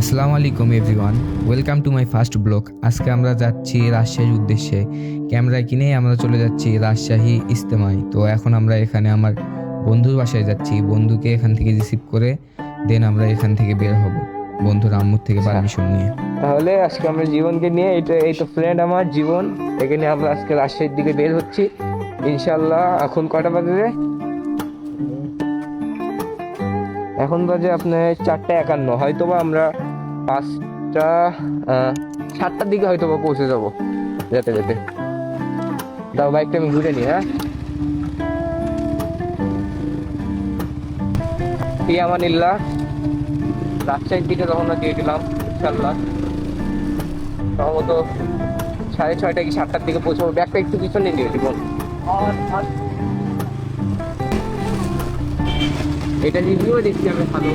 আসসালামু আলাইকুম everyone, welcome to my first blog. আজকে আমরা যাচ্ছি রাজশাহীর উদ্দেশ্যে। ক্যামেরা কিনেই আমরা চলে যাচ্ছি রাজশাহী ইজতেমায়। তো এখন আমরা এখানে আমার বন্ধুর বাসায় যাচ্ছি, বন্ধুকে এখান থেকে রিসিভ করে দেন আমরা এখান থেকে বের হব বন্ধুর আম্মুর থেকে পারমিশন নিয়ে। তাহলে আজকে আমরা জীবনকে নিয়ে এই তো ফ্রেন্ড আমার জীবন, একে নিয়ে আমরা আজকে রাজশাহীর দিকে বের হচ্ছি ইনশাল্লাহ। এখন কটা বাজে রে? এখন বাজে আপনার 4:51। হয়তোবা আমরা 7টার দিকে হয়তোবা পৌঁছে যাবো যেতে যেতে। দাও বাইকটা আমি ঘুরে নিই। হ্যাঁ, ইয়ামানিল্লাহ, রাজশাহীর দিকে রওনা দিয়ে দিলাম ইনশাল্লাহ। সম্ভবত 6:30 কি 7টার দিকে পৌঁছাবো। ব্যাগটা একটু পিছনে নিয়ে দিব। এটা রিভিউ দেখছি আমি ভালো।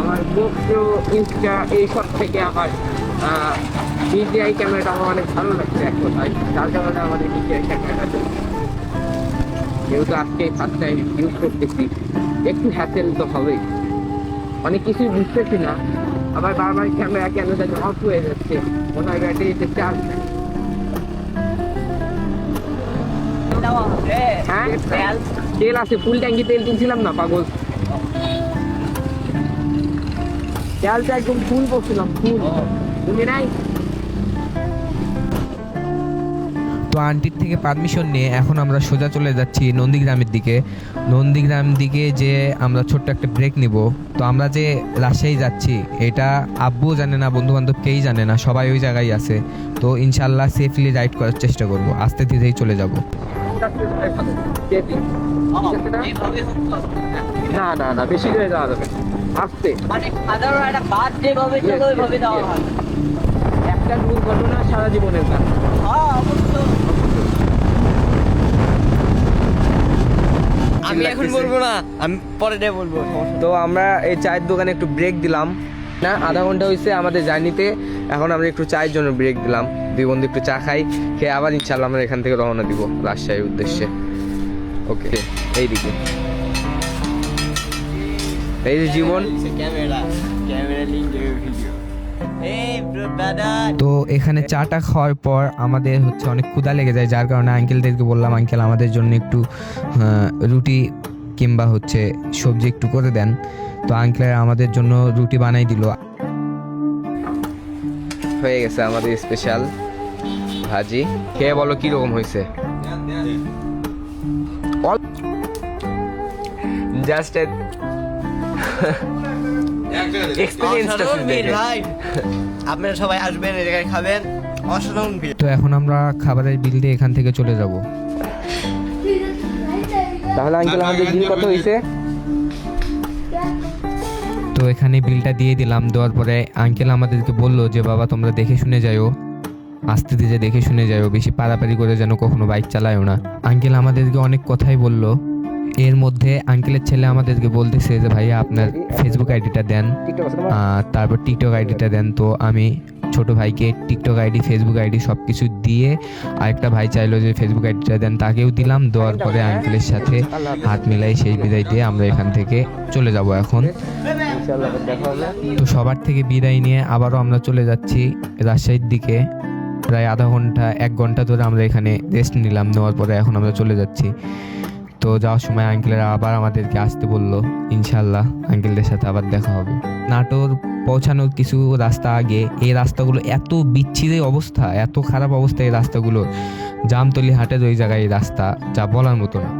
আমার গোপ্রো, ইনস্টা এইসব থেকে আমার DJI ক্যামেরাটা আমার অনেক ভালো লাগছে এখন, যার কারণে আমাদের DJI ক্যামেরাটা যেহেতু আজকে ফার্স্ট টাইম ইউজ করতেছি, একটু হ্যাসেল তো হবেই। অনেক কিছুই বুঝতেছি না, আবার বারবার ক্যামেরা কেন জানি অফ হয়ে যাচ্ছে, মনে হয় ব্যাটারিতে চার্জ নেই। হ্যাঁ, তেল আছে, ফুল ট্যাঙ্কি তেল কিনছিলাম না পাগল। তেলটা একদম ফুল করছিলাম, ফুল তুমি নাই। তো আন্টির থেকে পারমিশন নিয়ে এখন আমরা সোজা চলে যাচ্ছি নন্দীগ্রামের দিকে। নন্দীগ্রাম দিকে যে আমরা ছোট্ট একটা ব্রেক নিব। তো আমরা যে রাজশাহী যাচ্ছি এটা আব্বুও জানে না, বন্ধু বান্ধব কেউই জানে না, সবাই ওই জায়গায় আছে। তো ইনশাল্লাহ সেফলি রাইড করার চেষ্টা করব, আস্তে ধীরেই চলে যাব। না না না, বেশি করে যাওয়া যাবে, আস্তে। মানে সাধারণ একটা বাস যেভাবে চলে ওইভাবে যাওয়া হয়। একটা দুর্ঘটনা সারা জীবনের কাজ। হ্যাঁ অবশ্যই। আমি এখন বলবো না, আমি পরে দিয়ে বলবো। তো আমরা এই চায়ের দোকানে একটু ব্রেক দিলাম না, আধা ঘন্টা হয়েছে আমাদের জার্নিতে। এখন আমরা একটু চায়ের জন্য ব্রেক দিলাম, দুই বন্ধু একটু চা খাই, খেয়ে আবার ইনশাল্লাহ আমরা এখান থেকে রওনা দিব রাজশাহীর উদ্দেশ্যে। ওকে, এইদিকে এই যে জীবন। Camera link video. এই দাদা, তো এখানে চাটা খাওয়ার পর আমাদের হচ্ছে অনেক ক্ষুধা লেগে যায়, যার কারণে আঙ্কেলদেরকে বললাম আঙ্কেল আমাদের জন্য একটু রুটি কিংবা হচ্ছে সবজি একটু করে দেন। তো আঙ্কেল আমাদের জন্য রুটি বানাই দিল। হয়ে গেছে আমাদের স্পেশাল ভাজি, খেয়ে বলো কিরকম হয়েছে। জাস্ট এক্সপেরিয়েন্সটা ভাই আপনারা সবাই আসবেন, এই জায়গায় খাবেন, অসাধারণ ভিড়। তো এখন আমরা খাবারের বিল দিয়ে এখান থেকে চলে যাব। তাহলে আঙ্কেল আমাদের বিল কত হয়েছে? তো এখানে বিলটা দিয়ে দিলাম। দেওয়ার পরে আঙ্কেল আমাদেরকে বলল যে বাবা তোমরা দেখে শুনে যাও, আস্তে ধীরে দেখে শুনে যাও, বেশি পারাপারি করে যেন কখনো বাইক চালায়ও না। আঙ্কেল আমাদেরকে অনেক কথাই বলল। এর মধ্যে আঙ্কেলের ছেলে আমাদেরকে বলতেছে যে ভাইয়া আপনার ফেসবুক আইডিটা দেন, তারপর টিকটক আইডিটা দেন। তো আমি ছোট ভাইকে টিকটক আইডি, ফেসবুক আইডি সব কিছু দিয়ে, আরেকটা ভাই চাইলো যে ফেসবুক আইডিটা দেন, তাকেও দিলাম। দেওয়ার পরে আঙ্কেলের সাথে হাত মিলাই সেই বিদায় দিয়ে আমরা এখান থেকে চলে যাব এখন। তো সবার থেকে বিদায় নিয়ে আবারও আমরা চলে যাচ্ছি রাজশাহীর দিকে। প্রায় আধা ঘন্টা 1 ঘন্টা ধরে আমরা এখানে রেস্ট নিলাম, নেওয়ার পরে এখন আমরা চলে যাচ্ছি। তো যাওয়ার সময় আঙ্কেলেরা আবার আমাদেরকে আসতে বললো, ইনশাল্লাহ আঙ্কেলদের সাথে আবার দেখা হবে। নাটোর পৌঁছানোর কিছু রাস্তা আগে এই রাস্তাগুলো এত বিচ্ছিরি অবস্থা, এত খারাপ অবস্থা এই রাস্তাগুলো, জামতলি হাটের ওই জায়গায় এই রাস্তা, যা বলার মতো না।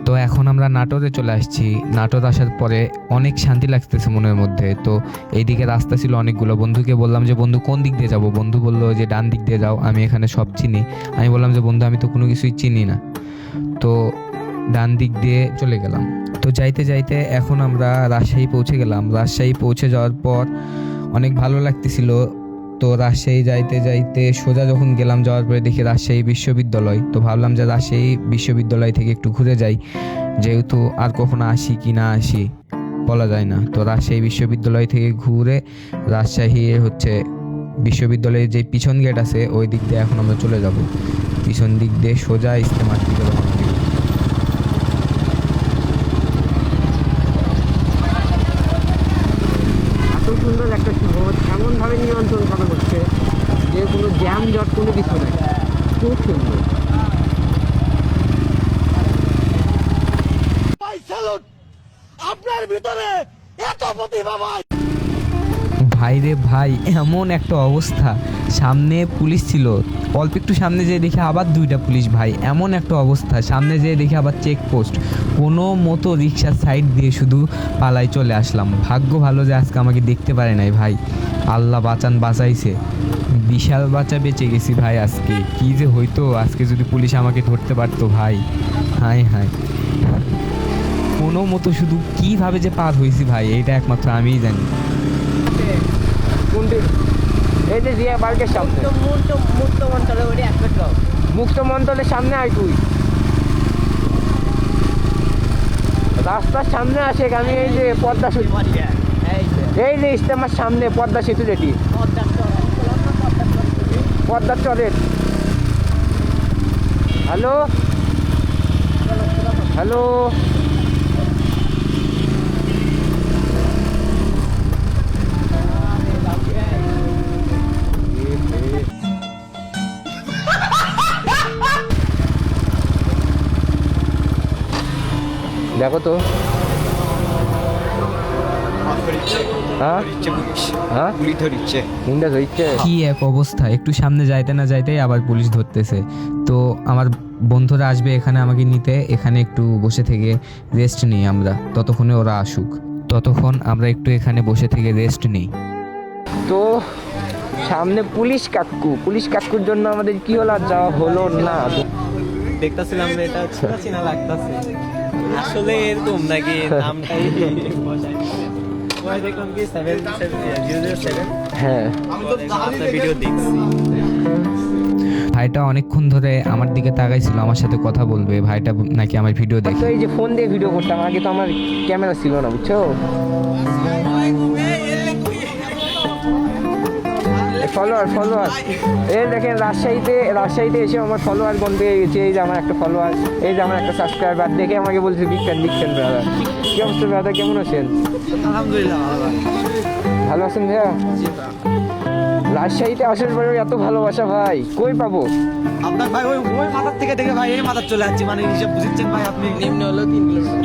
তো এখন আমরা নাটোরে চলে আসছি। নাটোর আসার পরে অনেক শান্তি লাগতেছে মনের মধ্যে। তো এইদিকে রাস্তা ছিল অনেকগুলো। বন্ধুকে বললাম যে বন্ধু কোন দিক দিয়ে যাবো? বন্ধু বললো যে ডান দিক দিয়ে যাও, আমি এখানে সব চিনি। আমি বললাম যে বন্ধু আমি তো কোনো কিছুই চিনি না। তো ডান দিক দিয়ে চলে গেলাম। তো যাইতে যাইতে এখন আমরা রাজশাহী পৌঁছে গেলাম। রাজশাহী পৌঁছে যাওয়ার পর অনেক ভালো লাগতেছিল। তো রাজশাহী যাইতে যাইতে সোজা যখন গেলাম, যাওয়ার পরে দেখি রাজশাহী বিশ্ববিদ্যালয়। তো ভাবলাম যে রাজশাহী বিশ্ববিদ্যালয় থেকে একটু ঘুরে যাই, যেহেতু আর কখনো আসি কি না আসি বলা যায় না। তো রাজশাহী বিশ্ববিদ্যালয় থেকে ঘুরে রাজশাহী হচ্ছে বিশ্ববিদ্যালয়ের যে পিছন গেট আছে ওই দিক দিয়ে এখন আমরা চলে যাব। পিছন দিক দিয়ে সোজা ইজতেমার দিকে রওনা দিব। এত সুন্দর একটা শহর, এমনভাবে নিয়ন্ত্রণ করা হচ্ছে যে কোনো জ্যাম জট কোনো কিছু নেই, খুব সুন্দর। ভাই রে ভাই, এমন একটা অবস্থা, সামনে পুলিশ ছিল, অল্প একটু সামনে যেয়ে দেখি আবার 2টা পুলিশ ভাই, এমন একটা অবস্থা, সামনে যেয়ে দেখি আবার চেকপোস্ট, কোনো মতো রিক্সার সাইড দিয়ে শুধু পালাই চলে আসলাম। ভাগ্য ভালো যে আজকে আমাকে দেখতে পারে নাই ভাই, আল্লাহ বাঁচাইছে, বিশাল বাঁচা বেঁচে গেছি ভাই। আজকে কি যে হইতো আজকে যদি পুলিশ আমাকে ধরতে পারতো ভাই, হায় হায়, কোনো মতো শুধু কিভাবে যে পার হয়েছি ভাই, এইটা একমাত্র আমিই জানি। কোনটি? এই যে জিয়া পার্কের সামনে, মুক্ত মন্ত্রে ওই এক মুক্ত মন্ডলের সামনে আয় তুই, রাস্তার সামনে আসে। আমি এই যে পদ্মা সেতু, এই যে ইস্তেমার সামনে পদ্মা সেতু, যেটি পদ্মার চরের। হ্যালো হ্যালো, দেখো তো, হ্যাঁ হ্যাঁ তিনটা ধরছে। কি এক অবস্থা, একটু সামনে যাইতে না যাইতেই আবার পুলিশ ধরতেছে। তো আমার বন্ধুরা আসবে এখানে আমাকে নিতে, এখানে একটু বসে থেকে রেস্ট নিই আমরা, ততক্ষণে ওরা আসুক, ততক্ষণ আমরা একটু এখানে বসে থেকে রেস্ট নিই। তো সামনে পুলিশ কাকুর জন্য আমাদের কি হলো, আর যাওয়া হলো না। দেখতেছিলাম যে এটা চিনা লাগতাছে, আসলে এরকম নাকি নামটাই বসাই ওই দেখলাম কি 707 হ্যাঁ, আমি তো আপনার ভিডিও দেখছি। ভাইটা অনেকক্ষণ ধরে আমার দিকে তাকাইছিল, আমার সাথে কথা বলবে, ভাইটা নাকি আমার ভিডিও তো দেখে। এই যে ফোন দিয়ে ভিডিও করতাম, আগে তো আমার ক্যামেরা ছিল না, বুঝছো। ফলোয়ার এই দেখেন, রাজশাহীতে এসে আমার ফলোয়ার গন পেয়ে গেছে। এই যে আমার একটা ফলোয়ার, এই যে আমার একটা সাবস্ক্রাইবার, দেখে আমাকে বলছে বিখ্যাত ব্রাদার। কি অবস্থা ব্রাদার, কেমন আছেন? আলহামদুলিল্লাহ ভালো আছেন ভাইয়া? রাজশাহীতে আসার পরে এত ভালোবাসা ভাই কই পাবো? আপনার ভাই ওই মাথার থেকে দেখে ভাই এই মাথার চলে যাচ্ছে, মানে হিসাব বুঝছেন ভাই আপনি। নিম্ন হলো 3 কিলোমিটার।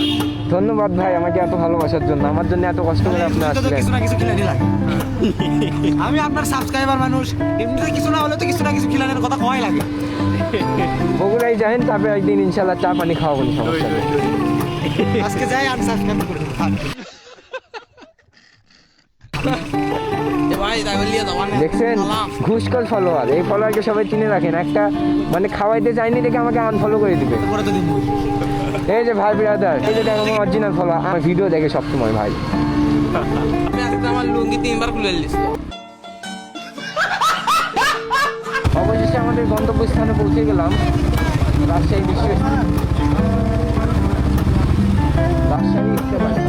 ধন্যবাদ ভাই আমাকে এত ভালোবাসার জন্য, আমার জন্য এত কষ্ট করে আপনি আসলেন। কিছু না কিছু খিলানি লাগে। আমি আপনার সাবস্ক্রাইবার মানুষ, এমনিতে কিছু না হলে তো কিছু না কিছু খিলানের কথা কয় লাগে। বগুড়ায় যাবেন, তারপরে একদিন ইনশাল্লাহ চা পানি খাওয়াবো, সমস্যা নেই। আজকে যাই আনসাবস্ক্রাইব করে দেবো। দেখছেন, ঘুষকল ফলোয়ার, এই ফলোয়ারকে সবাই চিনে রাখেন। একটা মানে খাওয়াইতে চাইনি দেখে আমাকে আনফলো করে দিবে। পরে তো দিবো। এই যে ভাই ব্রাদার, এই যে আমার অরিজিনাল ফলোয়ার, আমার ভিডিও দেখে সবসময় ভাই। আমার লুঙ্গি 3 বার খুলে দিছিল। অবশেষে আমাদের গন্তব্যস্থানে পৌঁছে গেলাম, রাজশাহী ইস্তেমায়।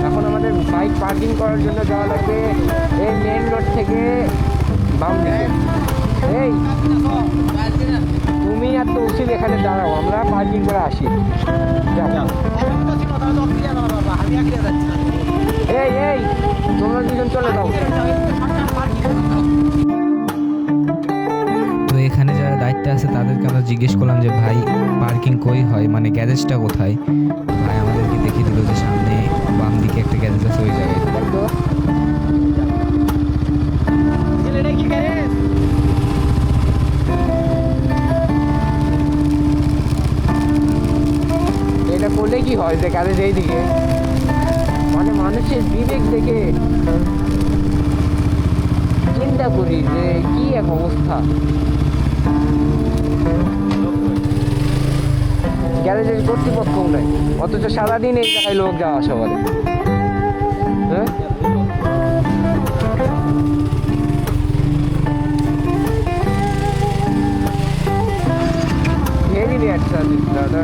এখন আমাদের বাইক পার্কিং করার জন্য যাওয়া লাগবে এই মেন রোড থেকে বাম দিকে। এই তুমি আর তো উচিত এখানে দাঁড়াও, আমরা পার্কিং করে আসি। যাও। এই তোমরা দুজন চলে যাও। তো এখানে যারা দায়িত্বে আছে তাদেরকে আমরা জিজ্ঞেস করলাম যে ভাই পার্কিং কই হয়, মানে গ্যারেজটা কোথায়। ভাই আমাদেরকে দেখিয়ে দিল যে সামনে বাম দিকে একটা গ্যারেজ আছে, ওই জায়গায়। এটা করলে কি হয় যে গ্যারেজ এইদিকে, মানে মানুষের বিবেক দেখে চিন্তা করি যে কি এক অবস্থা। গ্যারেজের কর্তৃপক্ষও নাই, অথচ সারাদিন এই জায়গায় লোক যাওয়া আসা করে। হ্যাঁ, ভেরি ব্যাড সার্ভিস দাদা।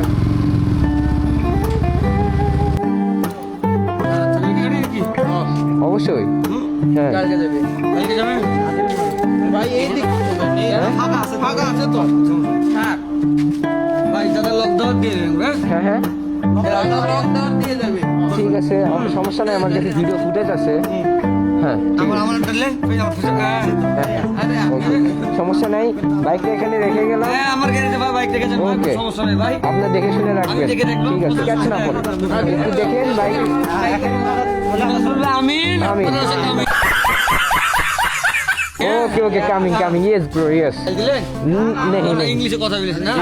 অবশ্যই হ্যাঁ, ভাই এই দিক ফাঁকা আছে তো। ভাই দাদা লকডাউন দিয়ে দেবেন। হ্যাঁ হ্যাঁ লকডাউন দিয়ে যাবে। ঠিক আছে, আমার সমস্যা নাই, আমার কাছে ভিডিও ফুটেজ আছে। হ্যাঁ ঠিক আমার আছে। আমার টানলেন হ্যাঁ, ওকে। সমস্যা নাই, বাইকটা এখানে রেখে গেলাম। হ্যাঁ আমার গাড়িতে ভাই বাইক রেখেছেন ভাই ওকে। সমস্যা নেই ভাই আপনার দেখে শুনে রাখবেন। দেখে রাখবো। ঠিক আছে, ঠিক আছে না পরে একটু দেখেন bike. Amin Amin. Amin okay okay, coming coming, yes bro, yes. দিলেন नहीं नहीं ইংলিশে কথা বলেছেন না